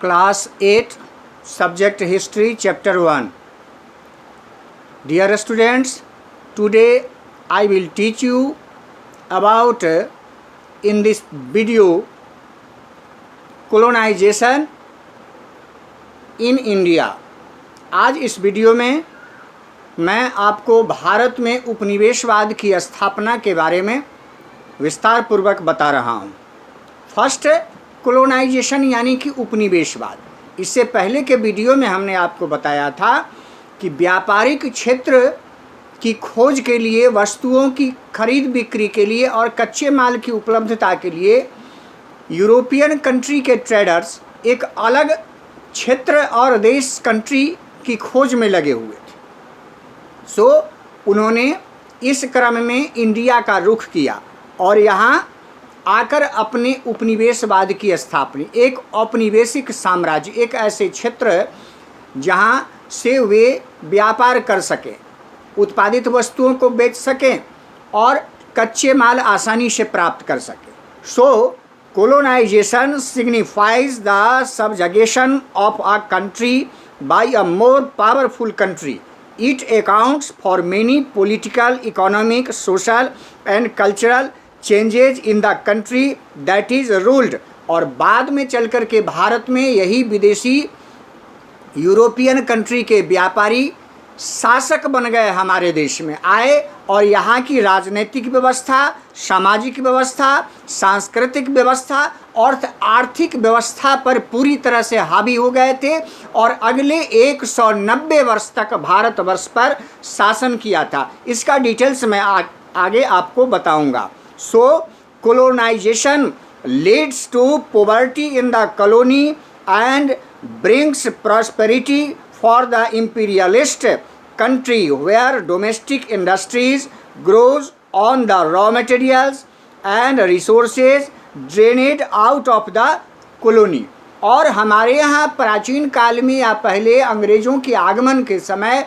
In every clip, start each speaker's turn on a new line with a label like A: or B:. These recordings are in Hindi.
A: Class 8 Subject History Chapter 1. Dear students, today I will teach you about in this video colonization in India. आज इस वीडियो में मैं आपको भारत में उपनिवेशवाद की स्थापना के बारे में विस्तार पूर्वक बता रहा हूँ। फर्स्ट, कोलोनाइजेशन यानी कि उपनिवेशवाद। इससे पहले के वीडियो में हमने आपको बताया था कि व्यापारिक क्षेत्र की खोज के लिए, वस्तुओं की खरीद बिक्री के लिए और कच्चे माल की उपलब्धता के लिए यूरोपियन कंट्री के ट्रेडर्स एक अलग क्षेत्र और देश कंट्री की खोज में लगे हुए थे। उन्होंने इस क्रम में इंडिया का रुख किया और यहाँ आकर अपने उपनिवेशवाद की स्थापना, एक औपनिवेशिक साम्राज्य, एक ऐसे क्षेत्र जहाँ से वे व्यापार कर सकें, उत्पादित वस्तुओं को बेच सकें और कच्चे माल आसानी से प्राप्त कर सकें। Colonization signifies the subjugation of a country by a more powerful country. It accounts for many political, economic, social and cultural changes in the country that is ruled. और बाद में चल कर के भारत में यही विदेशी यूरोपियन कंट्री के व्यापारी शासक बन गए, हमारे देश में आए और यहाँ की राजनीतिक व्यवस्था, सामाजिक व्यवस्था, सांस्कृतिक व्यवस्था और आर्थिक व्यवस्था पर पूरी तरह से हावी हो गए थे और अगले 190 वर्ष तक भारतवर्ष पर शासन किया था। इसका डिटेल्स मैं आगे आपको बताऊंगा। Colonization leads to poverty in the colony and brings prosperity for the imperialist country where domestic industries grows on the raw materials and resources drained out of the colony. और हमारे यहाँ प्राचीन काल में या पहले अंग्रेज़ों के आगमन के समय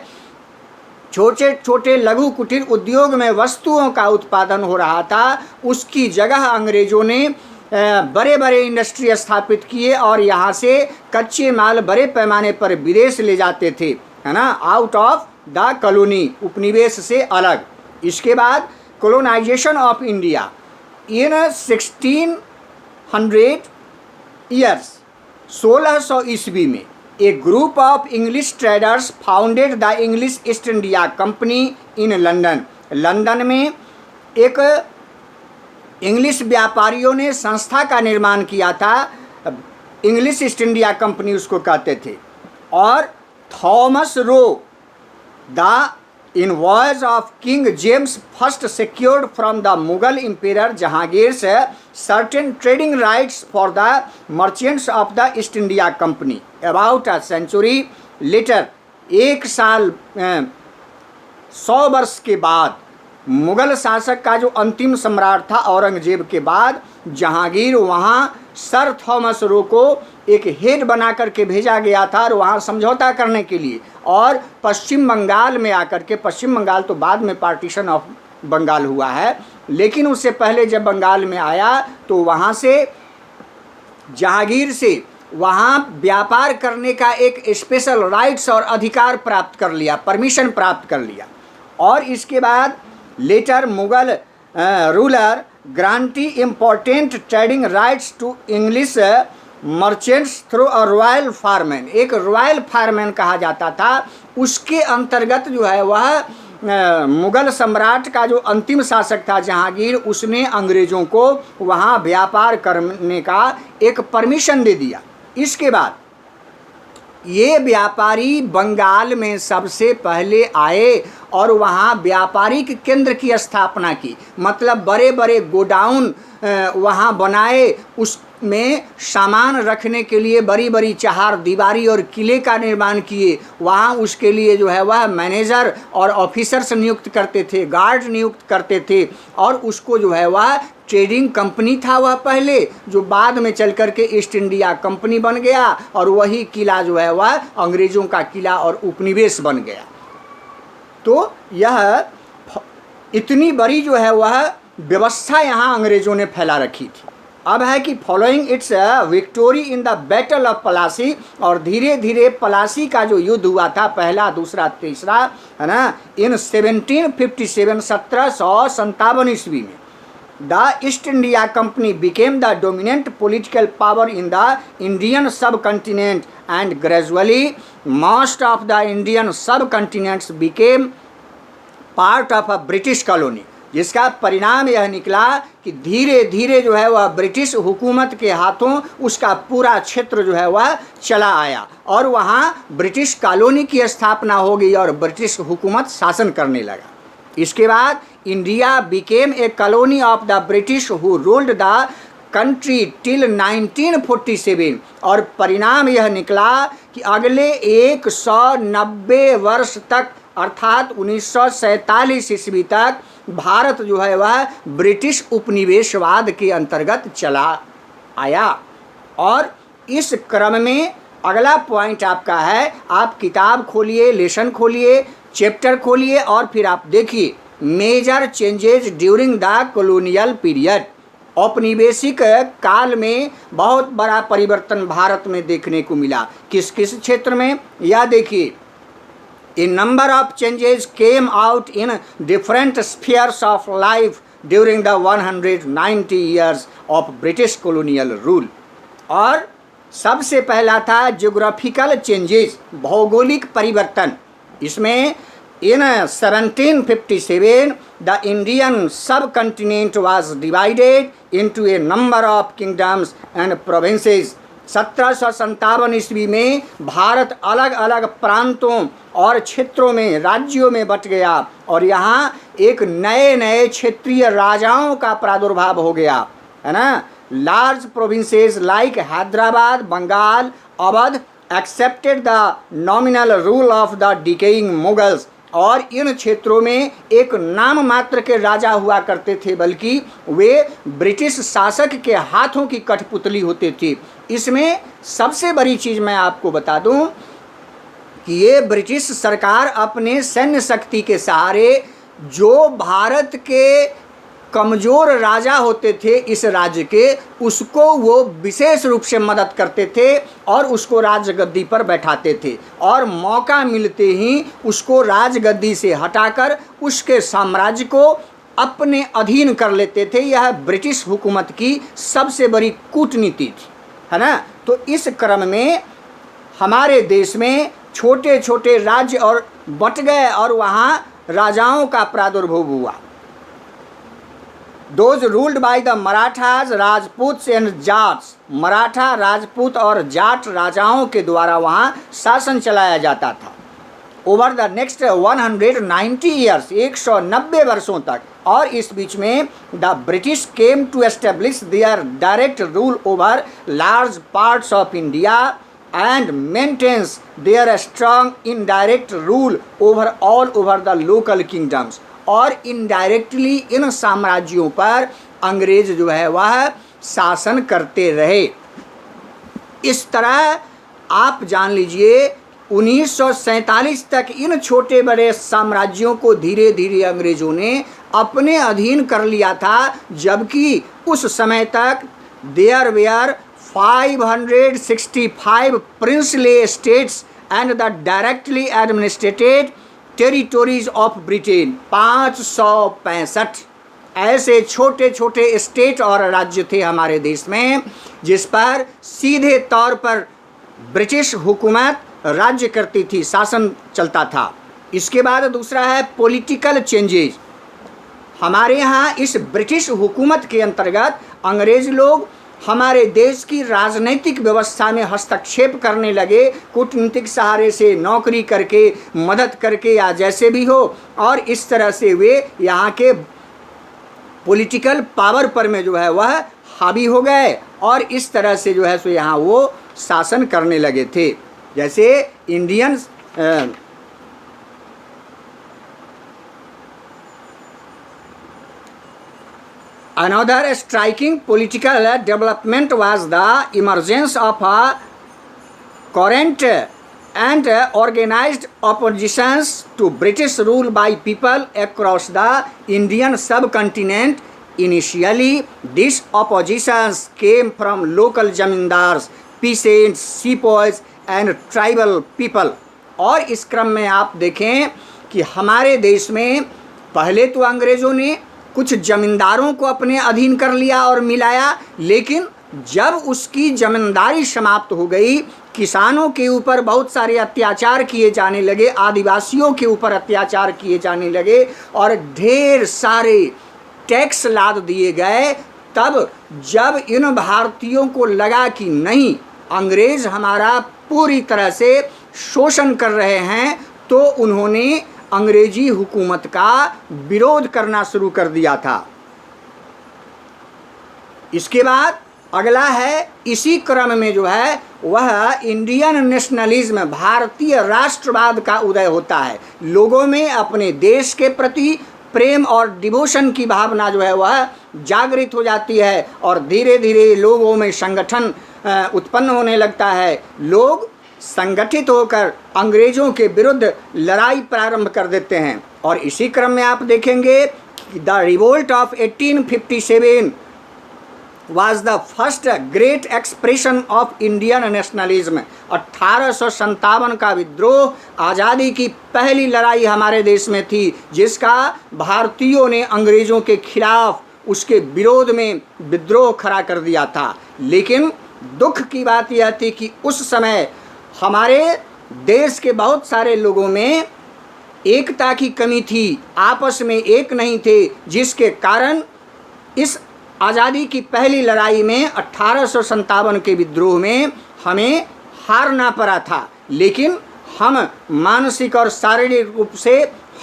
A: छोटे छोटे लघु कुटीर उद्योग में वस्तुओं का उत्पादन हो रहा था। उसकी जगह अंग्रेज़ों ने बड़े बड़े इंडस्ट्री स्थापित किए और यहाँ से कच्चे माल बड़े पैमाने पर विदेश ले जाते थे, है ना, आउट ऑफ द कॉलोनी, उपनिवेश से अलग। इसके बाद colonization of India in 1600 years, 1600 ईस्वी में a group of English traders founded the English East India company in London. London में एक इंग्लिश व्यापारियों ने संस्था का निर्माण किया था, इंग्लिश ईस्ट इंडिया कंपनी उसको कहते थे। और Thomas Roe the invoice of king James first secured from the Mughal emperor Jahangir certain trading rights for the merchants of the East India Company. About a century later, 100 वर्ष के बाद, मुग़ल शासक का जो अंतिम सम्राट था औरंगजेब के बाद, जहांगीर वहाँ सर थॉमस रो को एक हेड बना करके भेजा गया था और वहाँ समझौता करने के लिए, और पश्चिम बंगाल में आकर के, पश्चिम बंगाल तो बाद में पार्टीशन ऑफ बंगाल हुआ है, लेकिन उससे पहले जब बंगाल में आया तो वहाँ से जहांगीर से वहाँ व्यापार करने का एक स्पेशल राइट्स और अधिकार प्राप्त कर लिया, परमिशन प्राप्त कर लिया। और इसके बाद later Mughal ruler granted important trading rights to English merchants through a royal farman. एक रॉयल फारमैन कहा जाता था, उसके अंतर्गत जो है वह मुग़ल सम्राट का जो अंतिम शासक था जहांगीर, उसने अंग्रेज़ों को वहाँ व्यापार करने का एक परमिशन दे दिया। इसके बाद ये व्यापारी बंगाल में सबसे पहले आए और वहाँ व्यापारिक केंद्र की स्थापना की, मतलब बड़े बड़े गोडाउन वहाँ बनाए, उसमें सामान रखने के लिए बड़ी बड़ी चहार दीवारी और किले का निर्माण किए। वहाँ उसके लिए जो है वह मैनेजर और ऑफिसर्स नियुक्त करते थे, गार्ड नियुक्त करते थे, और उसको जो है वह ट्रेडिंग कंपनी था वह पहले, जो बाद में चल कर के ईस्ट इंडिया कंपनी बन गया, और वही किला जो है वह अंग्रेज़ों का किला और उपनिवेश बन गया। तो यह इतनी बड़ी जो है वह व्यवस्था यहाँ अंग्रेज़ों ने फैला रखी थी। अब है कि following its victory in the battle of Plassey, और धीरे धीरे पलासी का जो युद्ध हुआ था, पहला दूसरा तीसरा, है ना, इन 1757 1757 ईस्वी में the East India company became the dominant political power in the Indian subcontinent and gradually most of the Indian subcontinents became part of a British colony, जिसका परिणाम यह निकला कि धीरे धीरे जो है वह ब्रिटिश हुकूमत के हाथों उसका पूरा क्षेत्र जो है वह चला आया और वहाँ ब्रिटिश कॉलोनी की स्थापना हो गई और ब्रिटिश हुकूमत शासन करने लगा। इसके बाद India became a colony of the British who ruled the country till 1947, और परिणाम यह निकला कि अगले 190 वर्ष तक अर्थात 1947 ईस्वी तक भारत जो है वह ब्रिटिश उपनिवेशवाद के अंतर्गत चला आया। और इस क्रम में अगला पॉइंट आपका है, आप किताब खोलिए, लेसन खोलिए, चैप्टर खोलिए और फिर आप देखिए major changes during the colonial period. औपनिवेशिक काल में बहुत बड़ा परिवर्तन भारत में देखने को मिला। किस किस क्षेत्र में, यह देखिए, A number of changes came out in different spheres of life during the 190 years of British colonial rule। और सबसे पहला था जियोग्राफिकल चेंजेस, भौगोलिक परिवर्तन। इसमें in 1757 the Indian subcontinent was divided into a number of kingdoms and provinces। 1757 ईस्वी में भारत अलग अलग प्रांतों और क्षेत्रों में, राज्यों में बट गया और यहाँ एक नए नए क्षेत्रीय राजाओं का प्रादुर्भाव हो गया, है ना। Large provinces like Hyderabad, Bengal, Awadh accepted the nominal rule of the decaying Mughals, और इन क्षेत्रों में एक नाम मात्र के राजा हुआ करते थे, बल्कि वे ब्रिटिश शासक के हाथों की कठपुतली होते थे। इसमें सबसे बड़ी चीज़ मैं आपको बता दूं कि ये ब्रिटिश सरकार अपने सैन्य शक्ति के सहारे जो भारत के कमज़ोर राजा होते थे इस राज्य के, उसको वो विशेष रूप से मदद करते थे और उसको राजगद्दी पर बैठाते थे, और मौका मिलते ही उसको राजगद्दी से हटाकर उसके साम्राज्य को अपने अधीन कर लेते थे। यह ब्रिटिश हुकूमत की सबसे बड़ी कूटनीति थी, है ना। तो इस क्रम में हमारे देश में छोटे छोटे राज्य और बट गए और वहाँ राजाओं का प्रादुर्भाव हुआ। Those ruled by the Marathas, Rajputs and Jats, Maratha, Rajput और जाट राजाओं के द्वारा वहाँ शासन चलाया जाता था। ओवर द नेक्स्ट 190 ईयर्स, 190 वर्षों तक, और इस बीच में the British came to establish their direct rule over large parts of India and maintains their strong indirect rule over all over the local kingdoms, और इनडायरेक्टली इन साम्राज्यों पर अंग्रेज जो है वह शासन करते रहे। इस तरह आप जान लीजिए 1947 तक इन छोटे बड़े साम्राज्यों को धीरे धीरे अंग्रेजों ने अपने अधीन कर लिया था, जबकि उस समय तक there were 565 princely states and the directly administered territories of Britain. 565 ऐसे छोटे छोटे स्टेट और राज्य थे हमारे देश में जिस पर सीधे तौर पर ब्रिटिश हुकूमत राज्य करती थी, शासन चलता था। इसके बाद दूसरा है पॉलिटिकल चेंजेस। हमारे यहाँ इस ब्रिटिश हुकूमत के अंतर्गत अंग्रेज लोग हमारे देश की राजनीतिक व्यवस्था में हस्तक्षेप करने लगे, कूटनीतिक सहारे से, नौकरी करके, मदद करके या जैसे भी हो, और इस तरह से वे यहाँ के पॉलिटिकल पावर पर में जो है वह हावी हो गए और इस तरह से जो है सो यहाँ वो शासन करने लगे थे। जैसे Indian Another striking political development was the emergence of a current and organized oppositions to British rule by people across the Indian subcontinent Initially, these oppositions came from local zamindars, peasants, sepoys and tribal people. और इस क्रम में आप देखें कि हमारे देश में पहले तो अंग्रेज़ों ने कुछ जमींदारों को अपने अधीन कर लिया और मिलाया, लेकिन जब उसकी जमींदारी समाप्त हो गई, किसानों के ऊपर बहुत सारे अत्याचार किए जाने लगे, आदिवासियों के ऊपर अत्याचार किए जाने लगे और ढेर सारे टैक्स लाद दिए गए, तब जब इन भारतीयों को लगा कि नहीं, अंग्रेज़ हमारा पूरी तरह से शोषण कर रहे हैं, तो उन्होंने अंग्रेजी हुकूमत का विरोध करना शुरू कर दिया था। इसके बाद अगला है, इसी क्रम में जो है वह इंडियन नेशनलिज्म, भारतीय राष्ट्रवाद का उदय होता है। लोगों में अपने देश के प्रति प्रेम और डिवोशन की भावना जो है वह जागृत हो जाती है और धीरे धीरे लोगों में संगठन उत्पन्न होने लगता है। लोग संगठित होकर अंग्रेज़ों के विरुद्ध लड़ाई प्रारंभ कर देते हैं। और इसी क्रम में आप देखेंगे कि the revolt of 1857 was the first great expression of Indian nationalism। 1857 का विद्रोह आज़ादी की पहली लड़ाई हमारे देश में थी, जिसका भारतीयों ने अंग्रेज़ों के खिलाफ उसके विरोध में विद्रोह खड़ा कर दिया था। लेकिन दुख की बात यह थी कि उस समय हमारे देश के बहुत सारे लोगों में एकता की कमी थी, आपस में एक नहीं थे, जिसके कारण इस आज़ादी की पहली लड़ाई में 1857 के विद्रोह में हमें हारना पड़ा था। लेकिन हम मानसिक और शारीरिक रूप से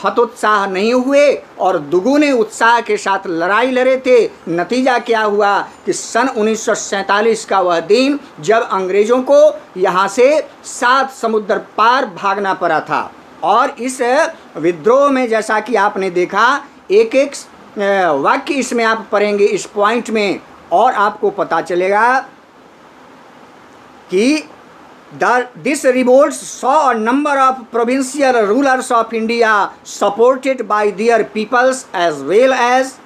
A: हतोत्साह नहीं हुए और दुगुने उत्साह के साथ लड़ाई लड़े थे। नतीजा क्या हुआ कि सन 1947 का वह दिन जब अंग्रेज़ों को यहाँ से 7 समुद्र पार भागना पड़ा था। और इस विद्रोह में जैसा कि आपने देखा, एक एक वाक्य इसमें आप पढ़ेंगे इस पॉइंट में, और आपको पता चलेगा कि this revolt saw a number of provincial rulers of India supported by their peoples as well as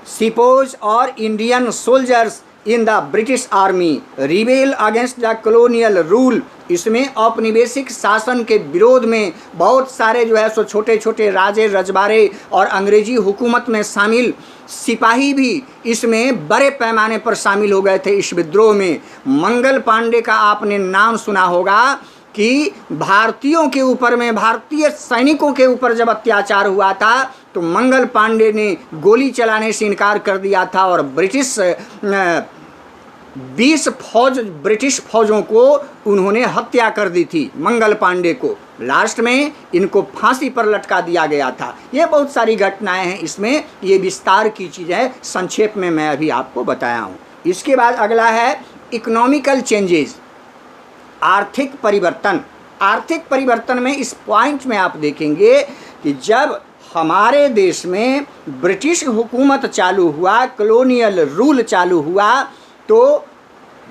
A: sepoys or Indian soldiers in the British Army rebel against the colonial rule। इसमें औपनिवेशिक शासन के विरोध में बहुत सारे जो है सो छोटे छोटे राजे रजवाड़े और अंग्रेजी हुकूमत में शामिल सिपाही भी इसमें बड़े पैमाने पर शामिल हो गए थे इस विद्रोह में। मंगल पांडे का आपने नाम सुना होगा कि भारतीयों के ऊपर में, भारतीय सैनिकों के ऊपर जब अत्याचार हुआ था तो मंगल पांडे ने गोली चलाने से इनकार कर दिया था और 20 ब्रिटिश फौजों को उन्होंने हत्या कर दी थी। मंगल पांडे को लास्ट में इनको फांसी पर लटका दिया गया था। ये बहुत सारी घटनाएं हैं, इसमें ये विस्तार की चीज़ है, संक्षेप में मैं अभी आपको बताया हूँ। इसके बाद अगला है इकोनॉमिकल चेंजेस, आर्थिक परिवर्तन। आर्थिक परिवर्तन में इस पॉइंट में आप देखेंगे कि जब हमारे देश में ब्रिटिश हुकूमत चालू हुआ, कॉलोनियल रूल चालू हुआ, तो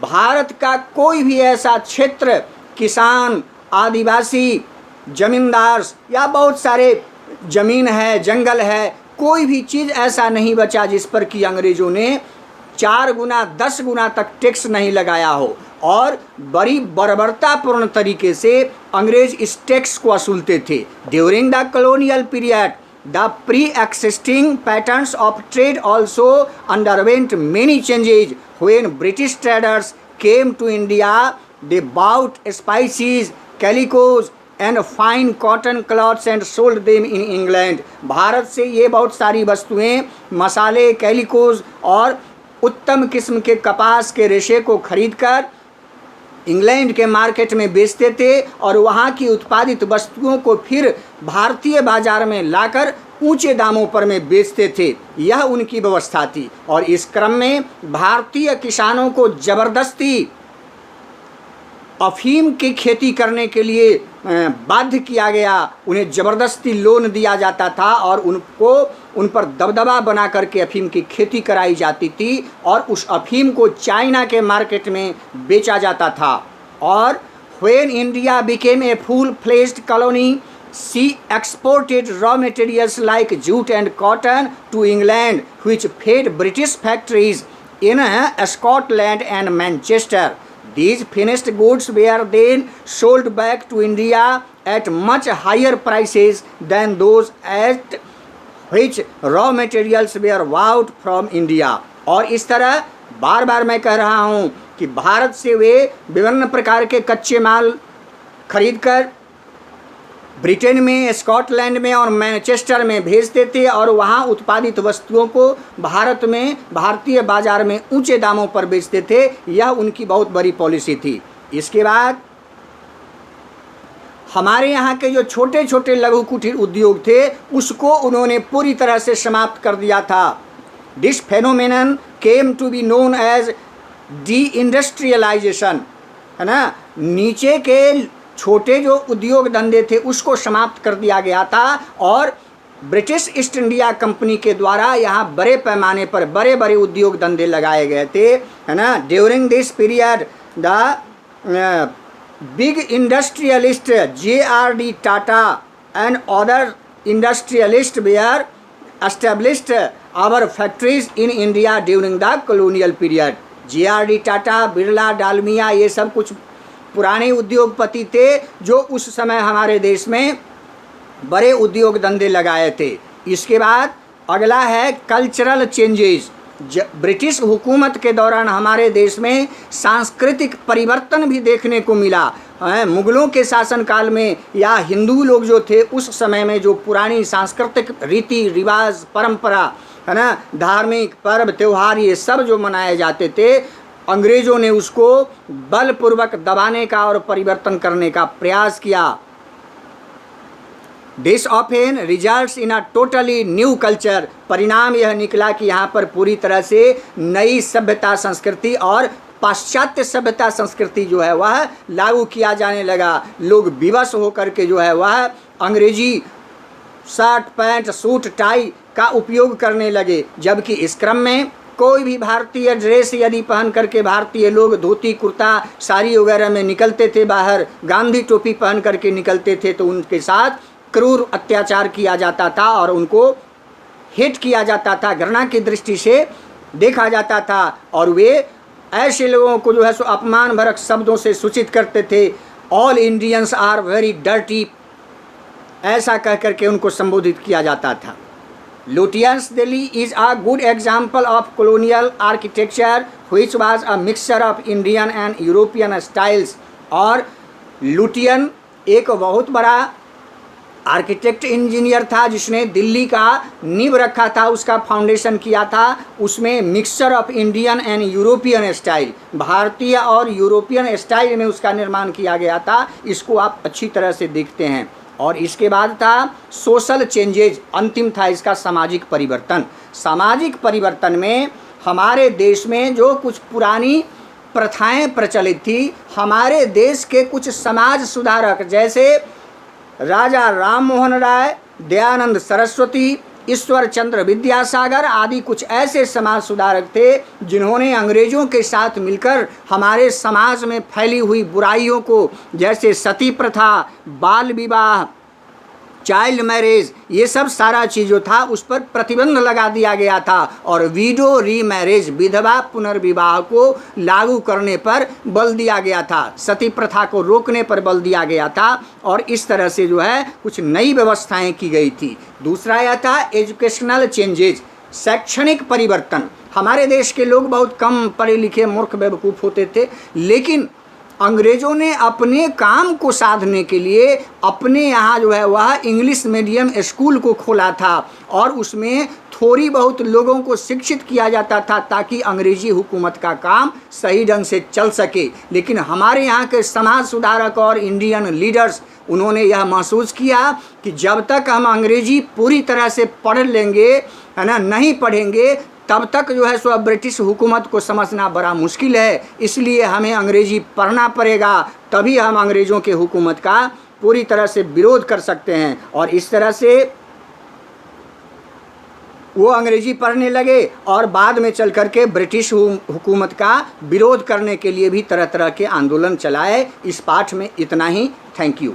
A: भारत का कोई भी ऐसा क्षेत्र, किसान, आदिवासी, जमींदार या बहुत सारे ज़मीन है, जंगल है, कोई भी चीज़ ऐसा नहीं बचा जिस पर कि अंग्रेज़ों ने 4 गुना 10 गुना तक टैक्स नहीं लगाया हो। और बड़ी बर्बरतापूर्ण तरीके से अंग्रेज़ इस टैक्स को वसूलते थे। During the colonial period the pre-existing patterns of trade also underwent many changes। When British traders came to India, they bought spices, calicos and fine cotton cloths and sold them in England। Bharat से ये बहुत सारी वस्तुएं, मसाले, कैलिकोज और उत्तम किस्म के कपास के रेशे को खरीदकर इंग्लैंड के मार्केट में बेचते थे और वहाँ की उत्पादित वस्तुओं को फिर भारतीय बाजार में लाकर ऊंचे दामों पर में बेचते थे। यह उनकी व्यवस्था थी। और इस क्रम में भारतीय किसानों को ज़बरदस्ती अफीम की खेती करने के लिए बाध्य किया गया। उन्हें ज़बरदस्ती लोन दिया जाता था और उन पर दबदबा बना करके अफीम की खेती कराई जाती थी और उस अफीम को चाइना के मार्केट में बेचा जाता था। और when India became a full-fledged colony She exported raw materials like jute and cotton to England, which fed British factories in Scotland and Manchester. These finished goods were then sold back to India at much higher prices than those at which raw materials were bought from India. और इस तरह बार बार मैं कह रहा हूँ कि भारत से वे विभिन्न प्रकार के कच्चे माल खरीदकर ब्रिटेन में, स्कॉटलैंड में और मैनचेस्टर में भेजते थे और वहाँ उत्पादित वस्तुओं को भारत में, भारतीय बाजार में ऊंचे दामों पर बेचते थे। यह उनकी बहुत बड़ी पॉलिसी थी। इसके बाद हमारे यहाँ के जो छोटे छोटे लघु कुटीर उद्योग थे उसको उन्होंने पूरी तरह से समाप्त कर दिया था। This phenomenon came to be known as deindustrialization, है ना। नीचे के छोटे जो उद्योग धंधे थे उसको समाप्त कर दिया गया था और ब्रिटिश ईस्ट इंडिया कंपनी के द्वारा यहाँ बड़े पैमाने पर बड़े बड़े उद्योग धंधे लगाए गए थे, है ना। During this period the big industrialist J.R.D. Tata and other industrialist were established our factories in India during the colonial period. J.R.D. Tata, Birla, Dalmia, ये सब कुछ पुराने उद्योगपति थे जो उस समय हमारे देश में बड़े उद्योग धंधे लगाए थे। इसके बाद अगला है कल्चरल चेंजेस। ब्रिटिश हुकूमत के दौरान हमारे देश में सांस्कृतिक परिवर्तन भी देखने को मिला। मुगलों के शासनकाल में या हिंदू लोग जो थे उस समय में जो पुरानी सांस्कृतिक रीति रिवाज, परंपरा, है ना, धार्मिक पर्व त्यौहार ये सब जो मनाए जाते थे, अंग्रेज़ों ने उसको बलपूर्वक दबाने का और परिवर्तन करने का प्रयास किया। This often results in a totally new culture. परिणाम यह निकला कि यहाँ पर पूरी तरह से नई सभ्यता संस्कृति और पाश्चात्य सभ्यता संस्कृति जो है वह लागू किया जाने लगा। लोग विवश होकर के जो है वह अंग्रेजी शर्ट पैंट सूट टाई का उपयोग करने लगे, जबकि इस क्रम में कोई भी भारतीय ड्रेस यदि पहन करके भारतीय लोग धोती कुर्ता साड़ी वगैरह में निकलते थे बाहर, गांधी टोपी पहन करके निकलते थे, तो उनके साथ क्रूर अत्याचार किया जाता था और उनको हिट किया जाता था, घृणा की दृष्टि से देखा जाता था और वे ऐसे लोगों को जो है सो अपमान भरक शब्दों से सूचित करते थे। All Indians are very dirty, ऐसा कह करके उनको संबोधित किया जाता था। Lutyens Delhi is a good example of colonial architecture which was a mixture of Indian and European styles। और लुटियन एक बहुत बड़ा आर्किटेक्ट इंजीनियर था जिसने दिल्ली का नींव रखा था, उसका फाउंडेशन किया था। उसमें mixture of Indian and European style, भारतीय और यूरोपियन स्टाइल में उसका निर्माण किया गया था। इसको आप अच्छी तरह से देखते हैं। और इसके बाद था सोशल चेंजेज, अंतिम था इसका सामाजिक परिवर्तन। सामाजिक परिवर्तन में हमारे देश में जो कुछ पुरानी प्रथाएं प्रचलित थी, हमारे देश के कुछ समाज सुधारक जैसे राजा राम मोहन राय, दयानंद सरस्वती, ईश्वर चंद्र विद्यासागर आदि कुछ ऐसे समाज सुधारक थे जिन्होंने अंग्रेज़ों के साथ मिलकर हमारे समाज में फैली हुई बुराइयों को, जैसे सती प्रथा, बाल विवाह, चाइल्ड मैरिज, ये सब सारा चीज़ जो था उस पर प्रतिबंध लगा दिया गया था और विडो रीमैरिज, विधवा पुनर्विवाह को लागू करने पर बल दिया गया था, सती प्रथा को रोकने पर बल दिया गया था और इस तरह से जो है कुछ नई व्यवस्थाएं की गई थी। दूसरा यह था एजुकेशनल चेंजेज, शैक्षणिक परिवर्तन। हमारे देश के लोग बहुत कम पढ़े लिखे मूर्ख बेवकूफ़ होते थे, लेकिन अंग्रेज़ों ने अपने काम को साधने के लिए अपने यहाँ जो है वह इंग्लिश मीडियम स्कूल को खोला था और उसमें थोड़ी बहुत लोगों को शिक्षित किया जाता था ताकि अंग्रेज़ी हुकूमत का काम सही ढंग से चल सके। लेकिन हमारे यहाँ के समाज सुधारक और इंडियन लीडर्स, उन्होंने यह महसूस किया कि जब तक हम अंग्रेज़ी पूरी तरह से पढ़ लेंगे, है ना, नहीं पढ़ेंगे तब तक जो है सो ब्रिटिश हुकूमत को समझना बड़ा मुश्किल है। इसलिए हमें अंग्रेज़ी पढ़ना पड़ेगा, तभी हम अंग्रेज़ों के हुकूमत का पूरी तरह से विरोध कर सकते हैं। और इस तरह से वो अंग्रेज़ी पढ़ने लगे और बाद में चल कर के ब्रिटिश हुकूमत का विरोध करने के लिए भी तरह तरह के आंदोलन चलाए। इस पाठ में इतना ही। Thank you.